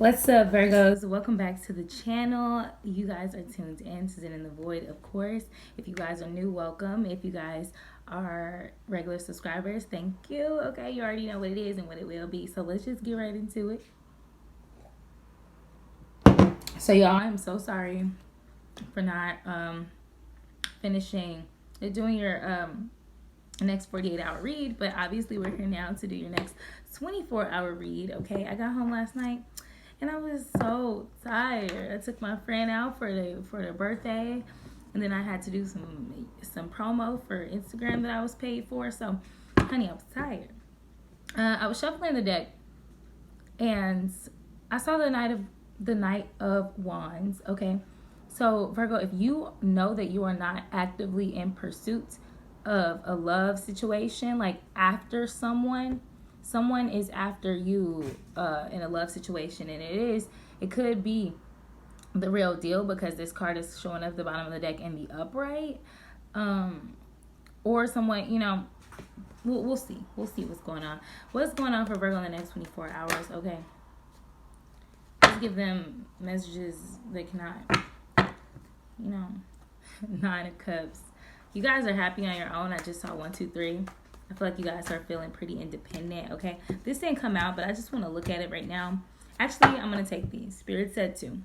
What's up, Virgos? Welcome back to the channel. You guys are tuned in to Zen in the Void, of course. If you guys are new, welcome. If you guys are regular subscribers, thank you. Okay, you already know what it is and what it will be. So let's just get right into it. So y'all, I'm so sorry for not finishing doing your next 48-hour read, but obviously we're here now to do your next 24-hour read. Okay, I got home last night and I was so tired. I took my friend out for their birthday, and then I had to do some promo for Instagram that I was paid for. So, honey, I was tired. I was shuffling the deck, and I saw the Knight of Wands. Okay, so Virgo, if you know that you are not actively in pursuit of a love situation, like after someone is after you in a love situation, and it could be the real deal because this card is showing up the bottom of the deck in the upright, or someone, we'll see what's going on for Virgo in the next 24 hours. Okay, let's give them messages they cannot, Nine of Cups. You guys are happy on your own. I just saw 1, 2, 3. I feel like you guys are feeling pretty independent, okay? This didn't come out, but I just want to look at it right now. Actually, I'm going to take these. Spirit said to.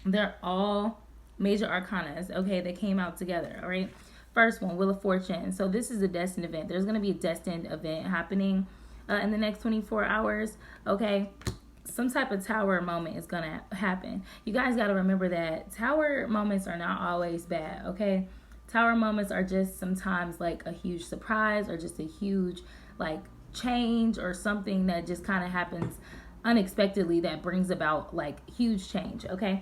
They're all major arcanas, okay? They came out together, all right? First one, Wheel of Fortune. So this is a destined event. There's going to be a destined event happening in the next 24 hours, okay? Some type of tower moment is going to happen. You guys got to remember that tower moments are not always bad, okay? Tower moments are just sometimes like a huge surprise or just a huge like change or something that just kind of happens unexpectedly that brings about like huge change, okay?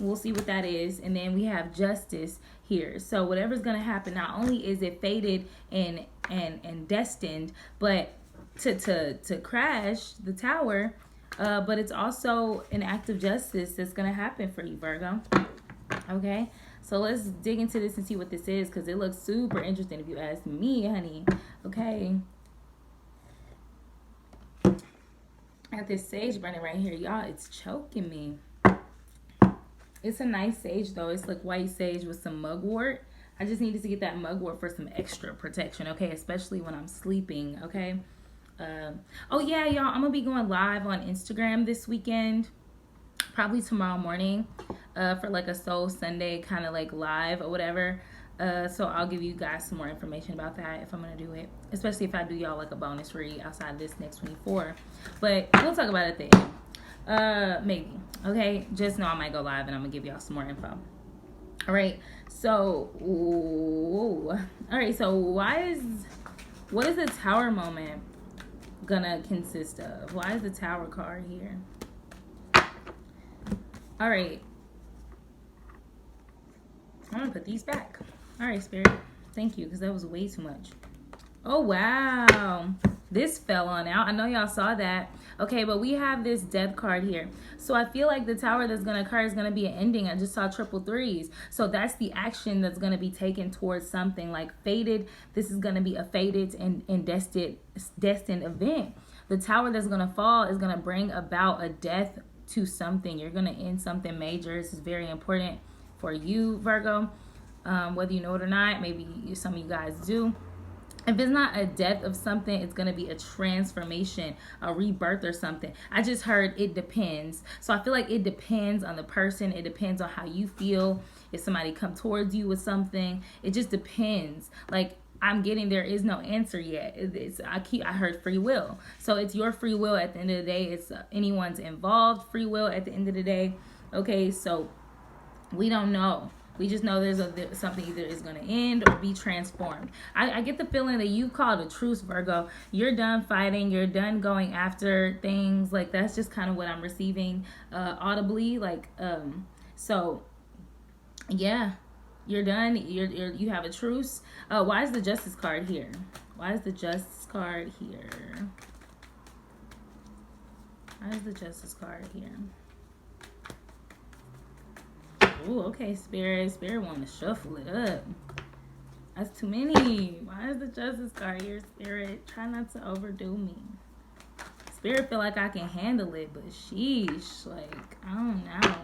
We'll see what that is. And then we have Justice here. So whatever's going to happen, not only is it fated and destined, but to crash the tower, but it's also an act of justice that's going to happen for you, Virgo. Okay, so let's dig into this and see what this is, because it looks super interesting if you ask me, honey. Okay, I got this sage burning right here, y'all. It's choking me. It's a nice sage though. It's like white sage with some mugwort. I just needed to get that mugwort for some extra protection, okay, especially when I'm sleeping. Okay. Oh yeah, y'all, I'm gonna be going live on Instagram this weekend, probably tomorrow morning, for like a Soul Sunday kind of like live or whatever. So I'll give you guys some more information about that if I'm gonna do it, especially if I do y'all like a bonus read outside of this next 24. But we'll talk about it at the end. Maybe. Okay, just know I might go live and I'm gonna give y'all some more info. All right, so what is the tower moment gonna consist of? Why is the tower card here? All right, I'm gonna put these back. All right, Spirit, thank you, because that was way too much. Oh wow, this fell on out. I know y'all saw that. Okay, but we have this death card here, so I feel like the tower that's gonna occur is gonna be an ending. I just saw triple threes, so that's the action that's gonna be taken towards something like fated. This is gonna be a fated and destined event. The tower that's gonna fall is gonna bring about a death to something. You're gonna end something major. This is very important for you, Virgo, whether you know it or not. Maybe some of you guys do. If it's not a death of something, it's going to be a transformation, a rebirth or something. I just heard it depends. So I feel like it depends on the person. It depends on how you feel. If somebody come towards you with something, it just depends. Like I'm getting, there is no answer yet. I heard free will. So it's your free will at the end of the day. It's anyone's involved free will at the end of the day. Okay, so we don't know. We just know there's something either is going to end or be transformed. I get the feeling that you called a truce, Virgo. You're done fighting. You're done going after things. Like, that's just kind of what I'm receiving audibly. Like, so, yeah, you're done. You have a truce. Why is the Justice card here? Why is the Justice card here? Why is the Justice card here? Oh, okay, Spirit. Spirit want to shuffle it up. That's too many. Why is the Justice card here, Spirit? Try not to overdo me. Spirit feel like I can handle it, but sheesh, like, I don't know.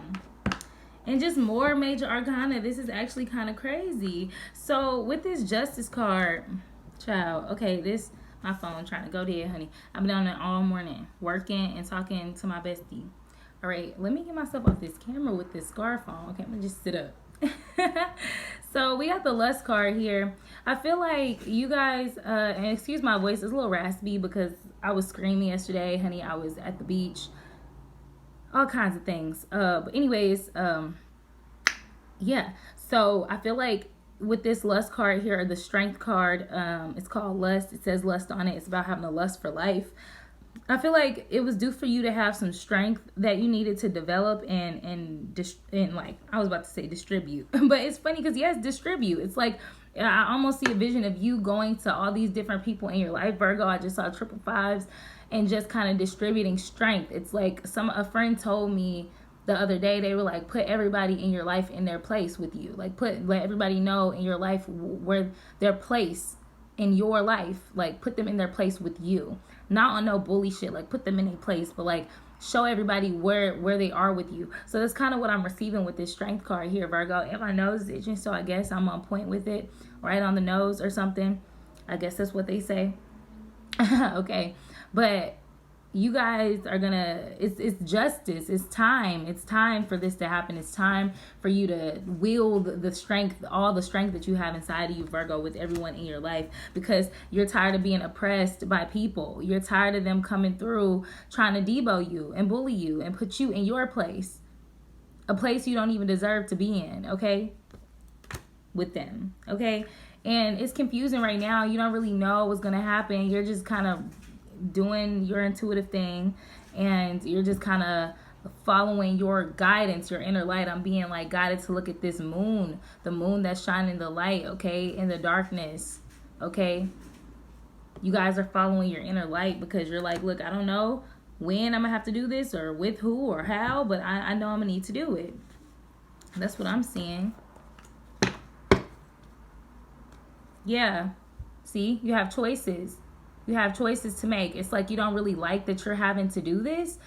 And just more major arcana. This is actually kind of crazy. So with this justice card, child, okay, this, my phone trying to go dead, honey. I've been on it all morning, working and talking to my bestie. All right, let me get myself off this camera with this scarf on. Okay, I'm gonna just sit up. So we got the lust card here. I feel like you guys, and excuse my voice, it's a little raspy because I was screaming yesterday, honey. I was at the beach, all kinds of things. But anyways, yeah. So I feel like with this lust card here, or the strength card, it's called lust. It says lust on it. It's about having a lust for life. I feel like it was due for you to have some strength that you needed to develop and like, I was about to say distribute, but it's funny because yes, distribute. It's like, I almost see a vision of you going to all these different people in your life, Virgo. I just saw 555s and just kind of distributing strength. It's like a friend told me the other day, they were like, put everybody in your life in their place with you. Like let everybody know in your life where their place in your life, like put them in their place with you. Not on no bully shit, like put them in a place, but like show everybody where they are with you. So that's kind of what I'm receiving with this strength card here, Virgo. And my nose is itching, so I guess I'm on point with it, right on the nose or something. I guess that's what they say. Okay, but you guys are gonna, it's justice. It's time for this to happen. It's time for you to wield the strength, all the strength that you have inside of you, Virgo, with everyone in your life, because you're tired of being oppressed by people. You're tired of them coming through trying to debo you and bully you and put you in your place, a place you don't even deserve to be in, okay, with them, okay? And it's confusing right now. You don't really know what's gonna happen. You're just kind of doing your intuitive thing, and you're just kind of following your guidance, your inner light. I'm being like guided to look at this moon, the moon that's shining the light, okay, in the darkness, okay? You guys are following your inner light because you're like, look, I don't know when I'm gonna have to do this or with who or how, but I know I'm gonna need to do it. That's what I'm seeing. Yeah, see, you have choices. You have choices to make. It's like you don't really like that you're having to do this.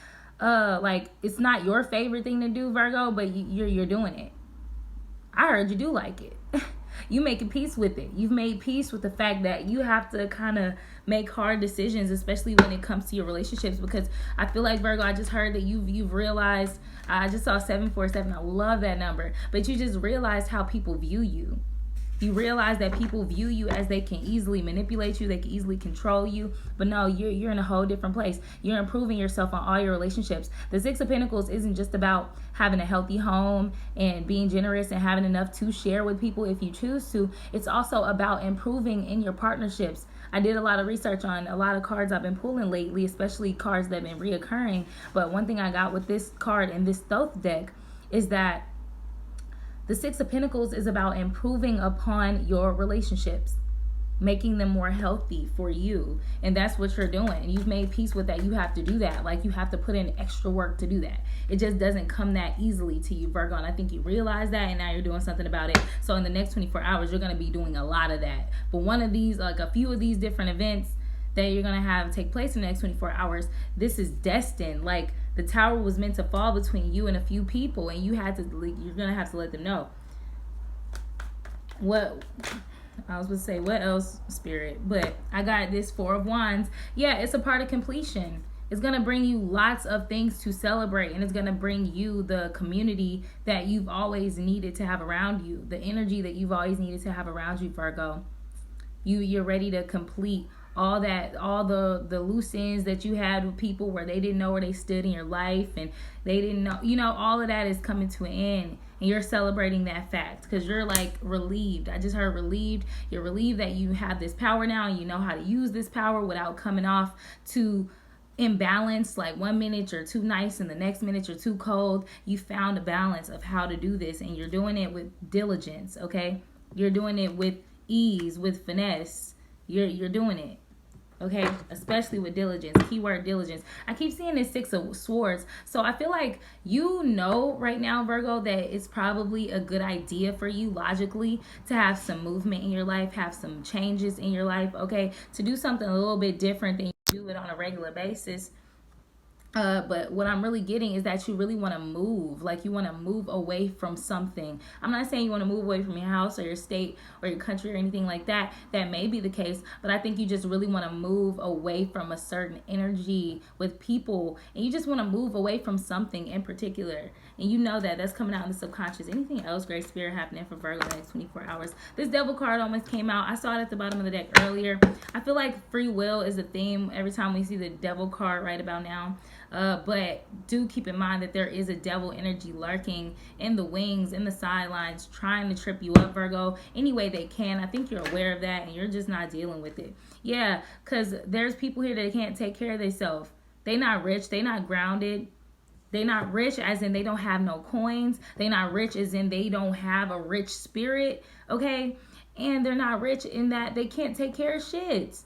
Like it's not your favorite thing to do, Virgo, but you're doing it. I heard you do like it. You making peace with it. You've made peace with the fact that you have to kind of make hard decisions, especially when it comes to your relationships. Because I feel like, Virgo, I just heard that you've realized. I just saw 747. I love that number. But you just realized how people view you. You realize that people view you as they can easily manipulate you, they can easily control you, but no, you're in a whole different place. You're improving yourself on all your relationships. The Six of Pentacles isn't just about having a healthy home and being generous and having enough to share with people if you choose to. It's also about improving in your partnerships. I did a lot of research on a lot of cards I've been pulling lately, especially cards that have been reoccurring. But one thing I got with this card and this Thoth deck is that the Six of Pentacles is about improving upon your relationships, making them more healthy for you. And that's what you're doing. You've made peace with that. You have to do that. Like, you have to put in extra work to do that. It just doesn't come that easily to you, Virgo. And I think you realize that, and now you're doing something about it. So in the next 24 hours, you're going to be doing a lot of that. But one of these, like a few of these different events that you're going to have take place in the next 24 hours, this is destined. Like, the tower was meant to fall between you and a few people, and you're going to have to let them know. What I was going to say, what else, Spirit? But I got this Four of Wands. Yeah, it's a part of completion. It's going to bring you lots of things to celebrate, and it's going to bring you the community that you've always needed to have around you, the energy that you've always needed to have around you, Virgo. You're ready to complete all that, all the loose ends that you had with people where they didn't know where they stood in your life, and they didn't know, all of that is coming to an end, and you're celebrating that fact because you're like relieved. I just heard relieved. You're relieved that you have this power now, and you know how to use this power without coming off too imbalanced, like 1 minute you're too nice and the next minute you're too cold. You found a balance of how to do this, and you're doing it with diligence, okay? You're doing it with ease, with finesse. You're doing it, okay? Especially with diligence. Keyword diligence. I keep seeing this Six of Swords. So I feel like right now, Virgo, that it's probably a good idea for you logically to have some movement in your life, have some changes in your life, okay? To do something a little bit different than you do it on a regular basis. But what I'm really getting is that you really want to move. Like, you want to move away from something. I'm not saying you want to move away from your house or your state or your country or anything like that. That may be the case, but I think you just really want to move away from a certain energy with people, and you just want to move away from something in particular. And you know that that's coming out in the subconscious. Anything else, Great Spirit, happening for Virgo the next 24 hours? This Devil card almost came out. I saw it at the bottom of the deck earlier. I feel like free will is the theme every time we see the Devil card right about now. But do keep in mind that there is a devil energy lurking in the wings, in the sidelines, trying to trip you up, Virgo, any way they can. I think you're aware of that and you're just not dealing with it. Yeah, because there's people here that can't take care of themselves. They not rich. They not grounded. They not rich as in they don't have no coins. They not rich as in they don't have a rich spirit, okay? And they're not rich in that they can't take care of shit.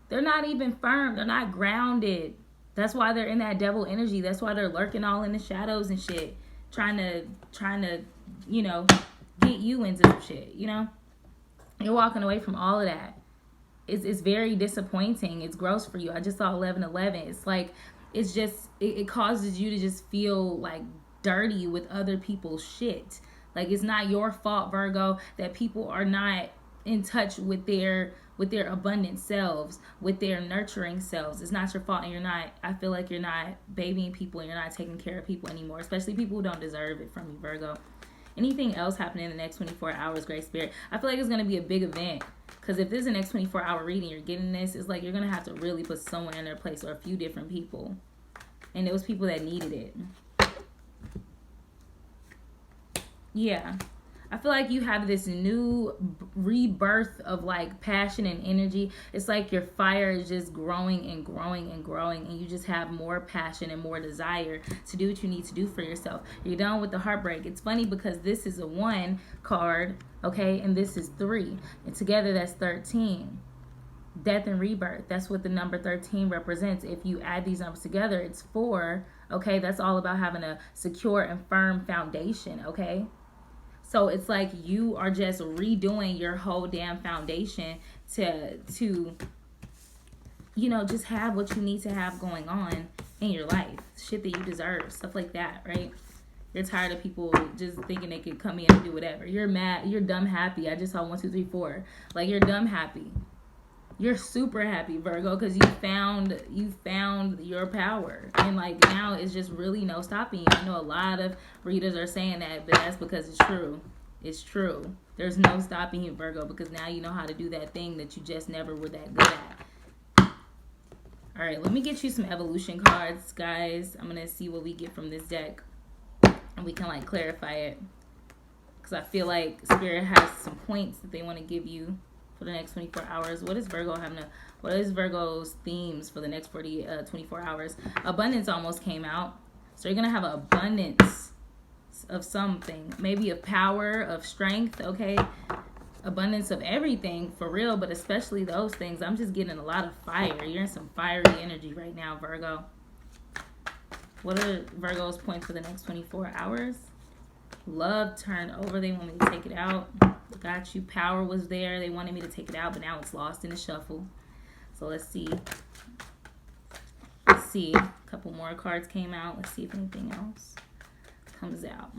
They're not even firm. They're not grounded. That's why they're in that devil energy. That's why they're lurking all in the shadows and shit. Trying to, you know, get you into some shit, you know? You're walking away from all of that. It's very disappointing. It's gross for you. I just saw 1111. It's like, it's just, it causes you to just feel like dirty with other people's shit. Like, it's not your fault, Virgo, that people are not in touch with their abundant selves, with their nurturing selves. It's not your fault, and I feel like you're not babying people and you're not taking care of people anymore, especially people who don't deserve it from you, Virgo. Anything else happening in the next 24 hours, Great Spirit? I feel like it's going to be a big event, because if this is the next 24-hour reading, you're getting this, it's like you're going to have to really put someone in their place, or a few different people. And it was people that needed it. Yeah. I feel like you have this new rebirth of like passion and energy. It's like your fire is just growing and growing and growing, and you just have more passion and more desire to do what you need to do for yourself. You're done with the heartbreak. It's funny because this is a 1 card, okay, and this is 3, and together that's 13. Death and rebirth. That's what the number 13 represents. If you add these numbers together, it's 4. Okay, that's all about having a secure and firm foundation. Okay. So it's like you are just redoing your whole damn foundation to you know, just have what you need to have going on in your life. Shit that you deserve. Stuff like that, right? You're tired of people just thinking they could come in and do whatever. You're mad. You're dumb happy. I just saw 1, 2, 3, 4. Like, you're dumb happy. You're super happy, Virgo, because you found your power, and like now it's just really no stopping you. I know a lot of readers are saying that, but that's because it's true. It's true. There's no stopping you, Virgo, because now you know how to do that thing that you just never were that good at. All right, let me get you some evolution cards, guys. I'm gonna see what we get from this deck, and we can like clarify it, because I feel like Spirit has some points that they want to give you for the next 24 hours. What is Virgo having what is Virgo's themes for the next 24 hours? Abundance almost came out. So you're going to have an abundance of something. Maybe of power, of strength, okay? Abundance of everything, for real, but especially those things. I'm just getting a lot of fire. You're in some fiery energy right now, Virgo. What are Virgo's points for the next 24 hours? Love turned over. They want me to take it out. Got you. Power was there. They wanted me to take it out, but now it's lost in the shuffle. So let's see. Let's see. A couple more cards came out. Let's see if anything else comes out.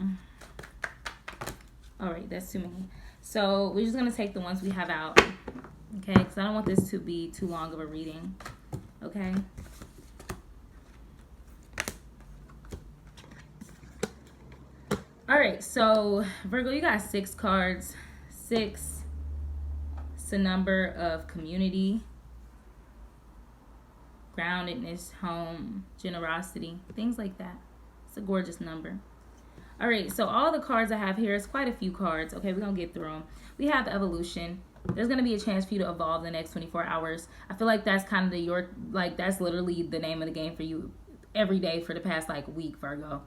All right, that's too many. So we're just going to take the ones we have out. Okay, because I don't want this to be too long of a reading. Okay. All right, so Virgo, you got 6 cards. 6 is a number of community, groundedness, home, generosity, things like that. It's a gorgeous number. All right, so all the cards I have here is quite a few cards. Okay, we're going to get through them. We have evolution. There's going to be a chance for you to evolve the next 24 hours. I feel like that's kind of that's literally the name of the game for you every day for the past like week, Virgo.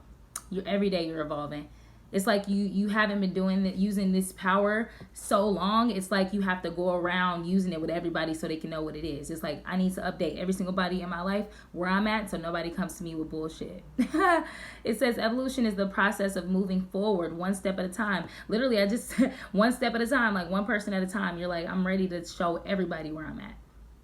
Every day you're evolving. It's like you haven't been using this power so long. It's like you have to go around using it with everybody so they can know what it is. It's like I need to update every single body in my life where I'm at so nobody comes to me with bullshit. It says evolution is the process of moving forward one step at a time. Literally, I just one step at a time, like one person at a time. You're like, I'm ready to show everybody where I'm at.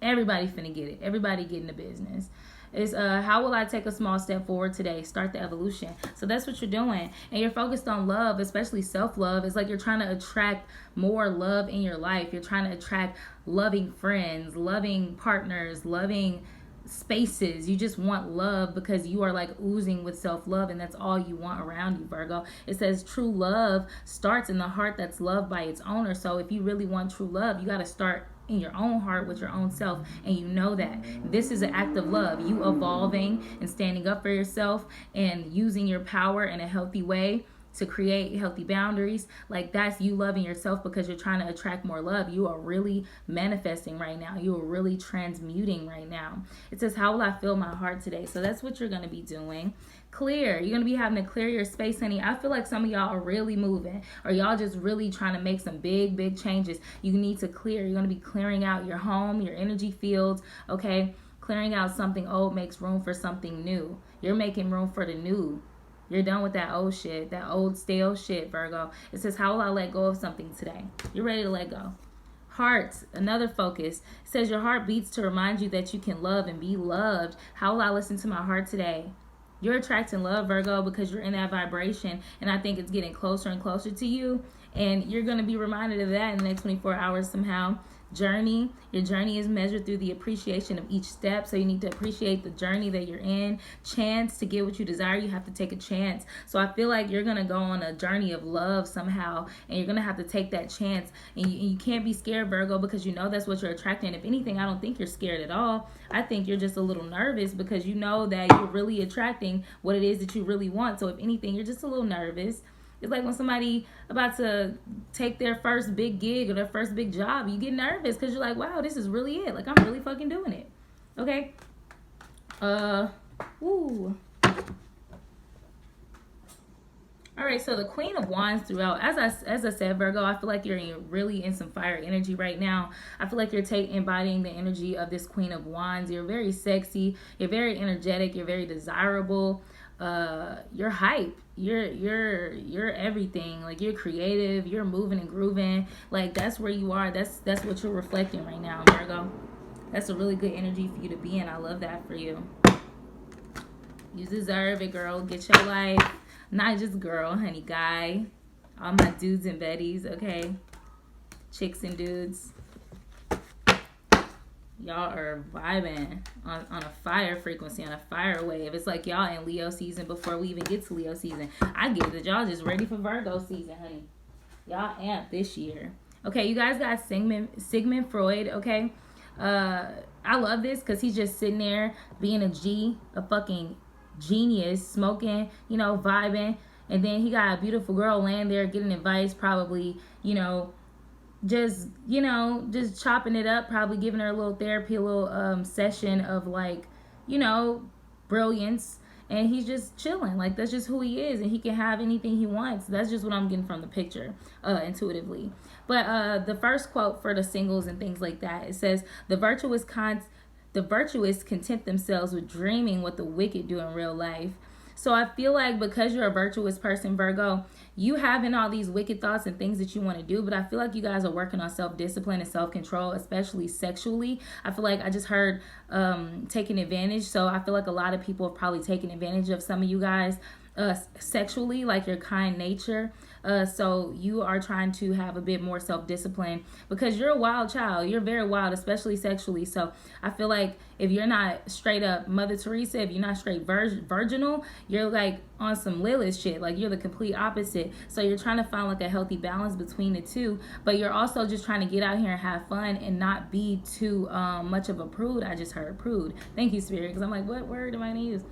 Everybody finna get it. Everybody getting the business. is how will I take a small step forward today? Start the evolution. So that's what you're doing. And you're focused on love, especially self-love. It's like you're trying to attract more love in your life. You're trying to attract loving friends, loving partners, loving spaces. You just want love because you are like oozing with self-love, and that's all you want around you, Virgo. It says true love starts in the heart that's loved by its owner. So if you really want true love, you got to start in your own heart with your own self, and you know that this is an act of love. You evolving and standing up for yourself and using your power in a healthy way to create healthy boundaries. Like, that's you loving yourself because you're trying to attract more love. You are really manifesting right now. You are really transmuting right now. It says, how will I fill my heart today? So that's what you're going to be doing. Clear. You're going to be having to clear your space, honey. I feel like some of y'all are really moving, or y'all just really trying to make some big changes. You need to clear. You're going to be clearing out your home, your energy fields, okay? Clearing out something old makes room for something new. You're making room for the new. You're done with that old shit, that old stale shit, Virgo. It says, how will I let go of something today? You're ready to let go. Heart, another focus. It says your heart beats to remind you that you can love and be loved. How will I listen to my heart today? You're attracting love, Virgo, because you're in that vibration, and I think it's getting closer and closer to you, and you're going to be reminded of that in the next 24 hours somehow. Journey. Your journey is measured through the appreciation of each step, so you need to appreciate the journey that you're in. Chance. To get what you desire, you have to take a chance. So I feel like you're going to go on a journey of love somehow, and you're going to have to take that chance, and you can't be scared, Virgo, because you know that's what you're attracting. If anything, I don't think you're scared at all. I think you're just a little nervous because you know that you're really attracting what it is that you really want. So if anything, you're just a little nervous. It's like when somebody about to take their first big gig or their first big job, you get nervous because you're like, wow, this is really it. Like, I'm really fucking doing it. Okay? Ooh. All right, so the Queen of Wands throughout, as I said, Virgo, I feel like you're really in some fire energy right now. I feel like you're embodying the energy of this Queen of Wands. You're very sexy. You're very energetic. You're very desirable. You're hype. You're everything. Like, you're creative. You're moving and grooving. Like, that's where you are. That's what you're reflecting right now, Virgo. That's a really good energy for you to be in. I love that for you. You deserve it, girl. Get your life. Not just girl, honey, guy. All my dudes and betties, okay? Chicks and dudes. Y'all are vibing on a fire frequency, on a fire wave. It's like y'all in Leo season before we even get to Leo season. I get that y'all just ready for Virgo season, honey. Y'all amped this year. Okay, you guys got Sigmund Freud, okay? I love this because he's just sitting there being a fucking genius, smoking, vibing, and then he got a beautiful girl laying there getting advice, probably, just chopping it up, probably giving her a little therapy, a little session of like, brilliance, and he's just chilling. Like, that's just who he is, and he can have anything he wants. That's just what I'm getting from the picture, intuitively. But the first quote for the singles and things like that, it says, the virtuous content themselves with dreaming what the wicked do in real life. So I feel like because you're a virtuous person, Virgo, you having all these wicked thoughts and things that you want to do, but I feel like you guys are working on self-discipline and self-control, especially sexually. I feel like I just heard taking advantage. So I feel like a lot of people have probably taken advantage of some of you guys sexually, like your kind nature. So you are trying to have a bit more self-discipline because you're a wild child. You're very wild, especially sexually. So I feel like if you're not straight up Mother Teresa, if you're not straight virginal, you're like on some Lilith shit. Like, you're the complete opposite. So you're trying to find like a healthy balance between the two, but you're also just trying to get out here and have fun and not be too much of a prude. I just heard prude. Thank you, Spirit, because I'm like, what word am I going to use?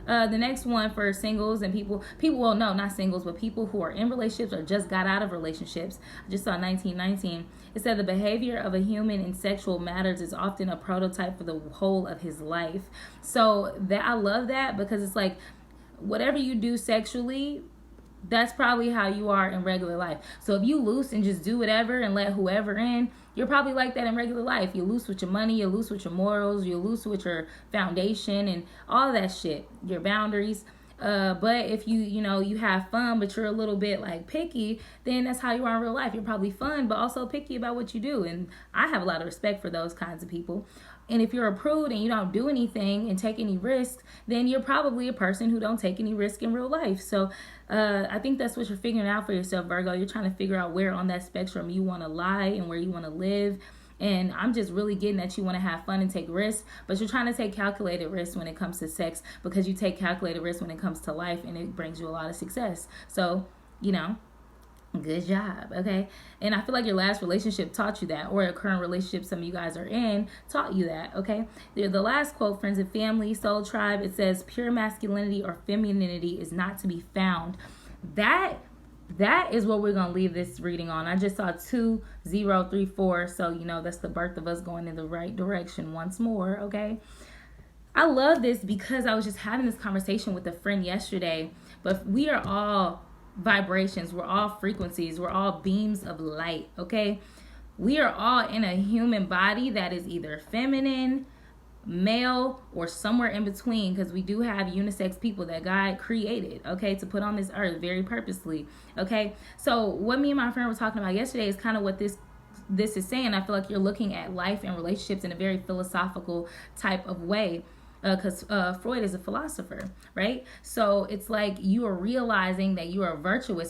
The next one for singles and people, well, no, not singles, but people who are in relationships or just got out of relationships. I just saw 1919. It said the behavior of a human in sexual matters is often a prototype for the whole of his life. So that, I love that, because it's like whatever you do sexually, that's probably how you are in regular life. So if you loose and just do whatever and let whoever in, you're probably like that in regular life. You're loose with your money, you're loose with your morals, you're loose with your foundation and all that shit, your boundaries. But if you have fun, but you're a little bit like picky, then that's how you are in real life. You're probably fun, but also picky about what you do. And I have a lot of respect for those kinds of people. And if you're a prude and you don't do anything and take any risks, then you're probably a person who don't take any risk in real life. So I think that's what you're figuring out for yourself, Virgo. You're trying to figure out where on that spectrum you want to lie and where you want to live. And I'm just really getting that you want to have fun and take risks, but you're trying to take calculated risks when it comes to sex, because you take calculated risks when it comes to life, and it brings you a lot of success. So, you know, good job, okay? And I feel like your last relationship taught you that, or a current relationship some of you guys are in taught you that, okay? The last quote, friends and family, soul tribe, it says, pure masculinity or femininity is not to be found. That is what we're going to leave this reading on. I just saw 2034, so, you know, that's the birth of us going in the right direction once more, okay? I love this because I was just having this conversation with a friend yesterday, but we are all vibrations, we're all frequencies, we're all beams of light, okay? We are all in a human body that is either feminine, male, or somewhere in between, because we do have unisex people that God created, okay, to put on this earth very purposely, okay? So what me and my friend were talking about yesterday is kind of what this is saying. I feel like you're looking at life and relationships in a very philosophical type of way, because Freud is a philosopher, right? So it's like you are realizing that you are virtuous